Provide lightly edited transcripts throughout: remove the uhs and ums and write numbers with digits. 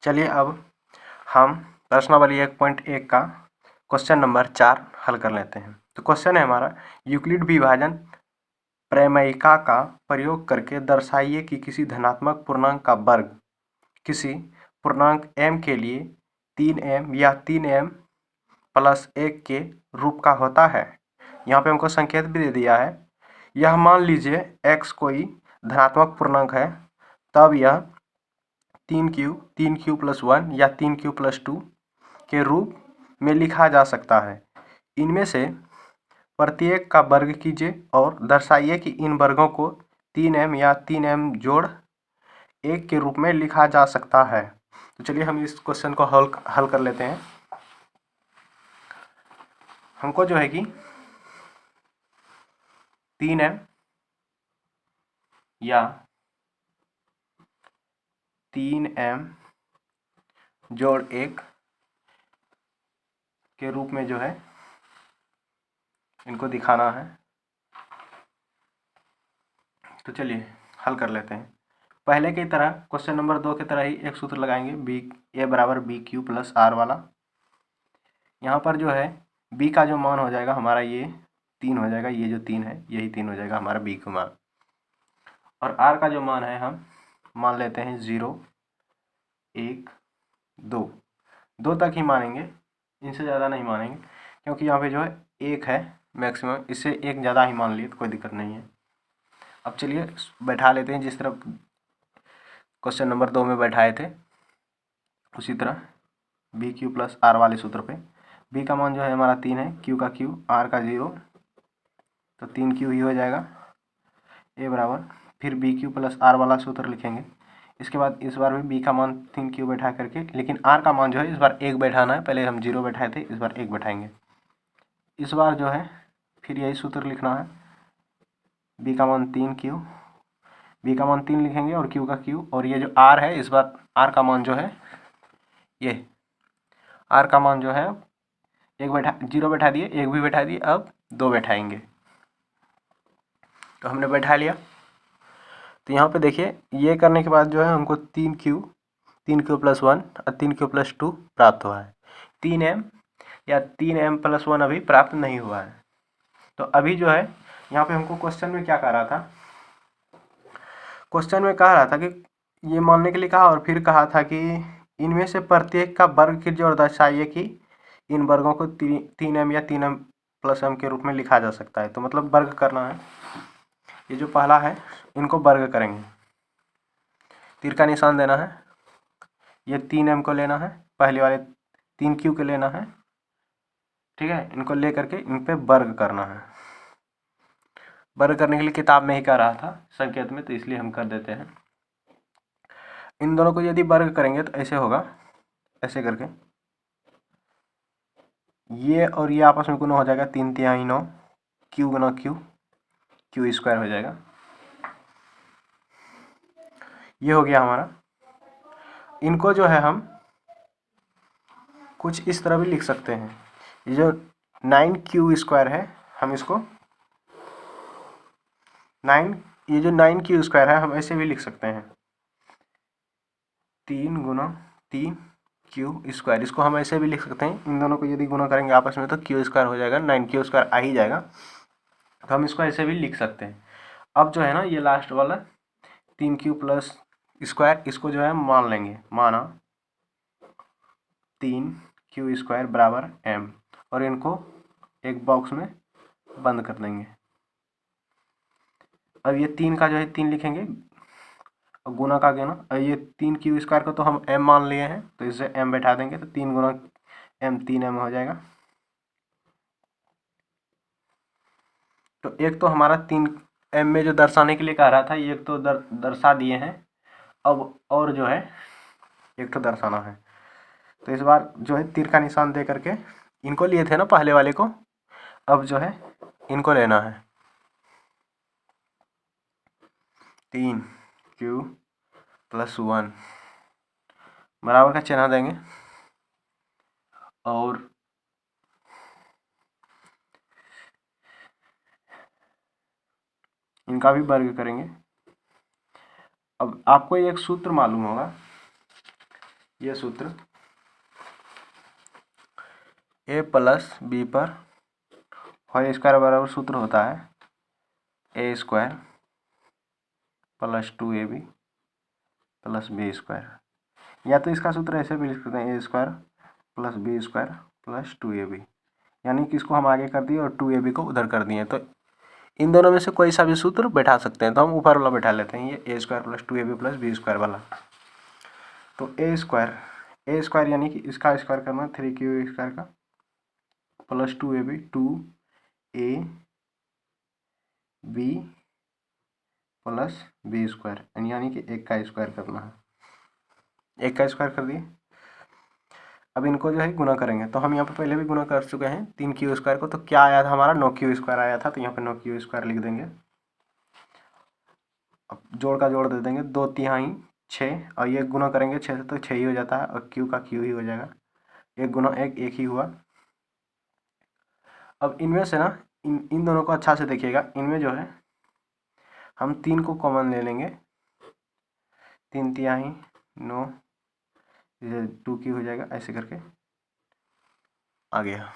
चलिए अब हम प्रश्नावली 1.1 का क्वेश्चन नंबर 4 हल कर लेते हैं। तो क्वेश्चन है हमारा, यूक्लिड विभाजन प्रमेयिका का प्रयोग करके दर्शाइए कि किसी धनात्मक पूर्णांक का वर्ग किसी पूर्णांक m के लिए 3m या 3m प्लस 1 के रूप का होता है। यहाँ पे हमको संकेत भी दे दिया है। यह मान लीजिए x कोई धनात्मक पूर्णांक है, तब यह 3q प्लस 1 या 3q प्लस 2 के रूप में लिखा जा सकता है। इनमें से प्रत्येक का वर्ग कीजिए और दर्शाइए कि इन वर्गों को 3m या 3m जोड़ 1 के रूप में लिखा जा सकता है। तो चलिए हम इस क्वेश्चन को हल कर लेते हैं। हमको जो है कि 3m या 3m जोड़ 1 के रूप में जो है इनको दिखाना है। तो चलिए हल कर लेते हैं। पहले की तरह क्वेश्चन नंबर 2 की तरह ही एक सूत्र लगाएंगे, a बराबर BQ प्लस R वाला। यहाँ पर जो है b का जो मान हो जाएगा हमारा ये 3 हो जाएगा, ये जो 3 है यही 3 हो जाएगा हमारा b का मान। और r का जो मान है हम मान लेते हैं 0, 1, 2, 2 तक ही मानेंगे, इनसे ज़्यादा नहीं मानेंगे, क्योंकि यहाँ पे जो है 1 है मैक्सिमम, इससे एक ज़्यादा ही मान लिए तो कोई दिक्कत नहीं है। अब चलिए बैठा लेते हैं, जिस तरह क्वेश्चन नंबर 2 में बैठाए थे उसी तरह BQ प्लस R वाले सूत्र पे। b का मान जो है हमारा 3 है, q का q, r का 0, तो 3q ही हो जाएगा। a बराबर फिर BQ प्लस R वाला सूत्र लिखेंगे। इसके बाद इस बार भी b का मान 3q बैठा करके, लेकिन r का मान जो है इस बार 1 बैठाना है। पहले हम 0 बैठाए थे, इस बार 1 बैठाएंगे। इस बार जो है फिर यही सूत्र लिखना है, b का मान 3q, b का मान 3 लिखेंगे और q का q, और ये जो r है इस बार r का मान जो है ये r का मान जो है 0 बैठा दिए, 1 भी बैठा दिए, अब 2 बैठाएंगे। तो हमने बैठा लिया। तो यहाँ पे देखिए ये करने के बाद जो है हमको 3q प्लस 1 और 3q प्लस 2 प्राप्त हुआ है। 3m या 3m प्लस 1 अभी प्राप्त नहीं हुआ है। तो अभी जो है यहाँ पे हमको क्वेश्चन में क्या कह रहा था, क्वेश्चन में कह रहा था कि ये मानने के लिए कहा और फिर कहा था कि इनमें से प्रत्येक का वर्ग की जोड़ दर्शाइए कि इन वर्गों को 3m या 3m प्लस m के रूप में लिखा जा सकता है। तो मतलब वर्ग करना है। ये जो पहला है इनको वर्ग करेंगे, तीर का निशान देना है। ये 3m को लेना है, पहले वाले 3q को लेना है, ठीक है। इनको ले करके इन पे वर्ग करना है। वर्ग करने के लिए किताब में ही कह रहा था संकेत में, तो इसलिए हम कर देते हैं। इन दोनों को यदि वर्ग करेंगे तो ऐसे होगा, ऐसे करके ये और ये आपस में गुना हो जाएगा, 3×9 q गुना q, q स्क्वायर हो जाएगा। ये हो गया हमारा। इनको जो है हम कुछ इस तरह भी लिख सकते हैं। ये जो 9q स्क्वायर है हम इसको 9 जो 9q स्क्वायर है हम ऐसे भी लिख सकते हैं, 3×3q स्क्वायर, इसको हम ऐसे भी लिख सकते हैं। इन दोनों को यदि गुना करेंगे आपस में तो q स्क्वायर हो जाएगा, 9q स्क्वायर आ ही जाएगा। तो हम इसको ऐसे भी लिख सकते हैं। अब जो है ना ये लास्ट वाला 3q प्लस स्क्वायर, इसको जो है मान लेंगे, माना 3q स्क्वायर बराबर m, और इनको एक बॉक्स में बंद कर देंगे। अब ये 3 का जो है 3 लिखेंगे और गुना का गुना, और ये 3q स्क्वायर को तो हम m मान लिए हैं, तो इससे m बैठा देंगे, तो 3 गुना m 3m हो जाएगा। तो एक तो हमारा 3m में जो दर्शाने के लिए कह रहा था ये एक तो दर्शा दिए हैं। अब और जो है एक तो दर्शाना है। तो इस बार जो है तीर का निशान दे करके इनको लिए थे ना पहले वाले को, अब जो है इनको लेना है। 3q प्लस 1 बराबर का चिन्ह देंगे और इनका भी वर्ग करेंगे। अब आपको एक सूत्र मालूम होगा ये सूत्र a प्लस बी पर होल स्क्वायर बराबर सूत्र होता है a square plus 2ab plus b square. या तो इसका सूत्र ऐसे भी लिख सकते हैं a square plus b square plus 2ab, यानी कि इसको हम आगे कर दिए और 2ab को उधर कर दिए। तो इन दोनों में से कोई सा भी सूत्र बैठा सकते हैं, तो हम ऊपर वाला बैठा लेते हैं, ये a square plus 2ab plus b square वाला। तो a स्क्वायर यानी कि इसका स्क्वायर करना 3q स्क्वायर का plus 2ab 2ab plus b square, यानी कि 1 का स्क्वायर करना है, 1 का स्क्वायर कर दिए। अब इनको जो है गुना करेंगे, तो हम यहाँ पे पहले भी गुना कर चुके हैं 3q स्क्वायर को, तो क्या आया था हमारा 9q स्क्वायर आया था, तो यहाँ पे 9q स्क्वायर लिख देंगे। अब जोड़ का जोड़ दे देंगे, 2 तिहाई 6 और ये गुना करेंगे 6 से तो 6 ही हो जाता है और q का q ही हो जाएगा, 1 गुना 1 1 ही हुआ। अब इनमें से ना इन दोनों को अच्छा से देखिएगा, इनमें जो है हम 3 को कॉमन ले लेंगे, 3 तिहाई 9 2q हो जाएगा, ऐसे करके आ गया।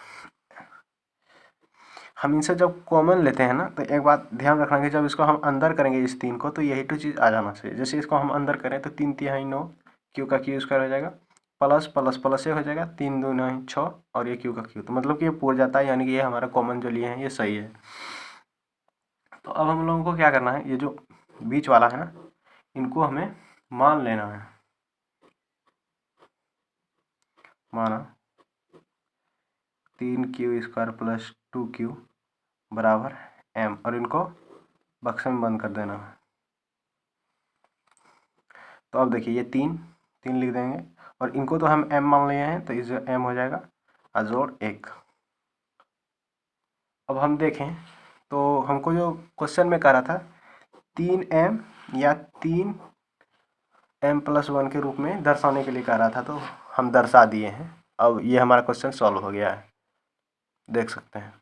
हम इनसे जब कॉमन लेते हैं ना, तो एक बात ध्यान रखना कि जब इसको हम अंदर करेंगे इस 3 को, तो यही तो चीज़ आ जाना चाहिए। जैसे इसको हम अंदर करें तो 3 तिहाई 9 q का q स्क्वायर हो जाएगा प्लस प्लस प्लस से हो जाएगा 3 2 9 6 और ये q का q, तो मतलब कि ये पूर जाता है, यानी कि ये हमारा कॉमन जो लिए हैं ये सही है। तो अब हम लोगों को क्या करना है, ये जो बीच वाला है ना, इनको हमें मान लेना है। माना 3q स्क्वायर प्लस 2q बराबर m, और इनको बक्से में बंद कर देना है। तो अब देखिए ये 3 लिख देंगे और इनको तो हम m मान लिए हैं, तो इस m हो जाएगा अजोड़ 1। अब हम देखें तो हमको जो क्वेश्चन में कह रहा था 3m या 3m+1 के रूप में दर्शाने के लिए कह रहा था, तो हम दर्शा दिए हैं। अब ये हमारा क्वेश्चन सॉल्व हो गया है, देख सकते हैं।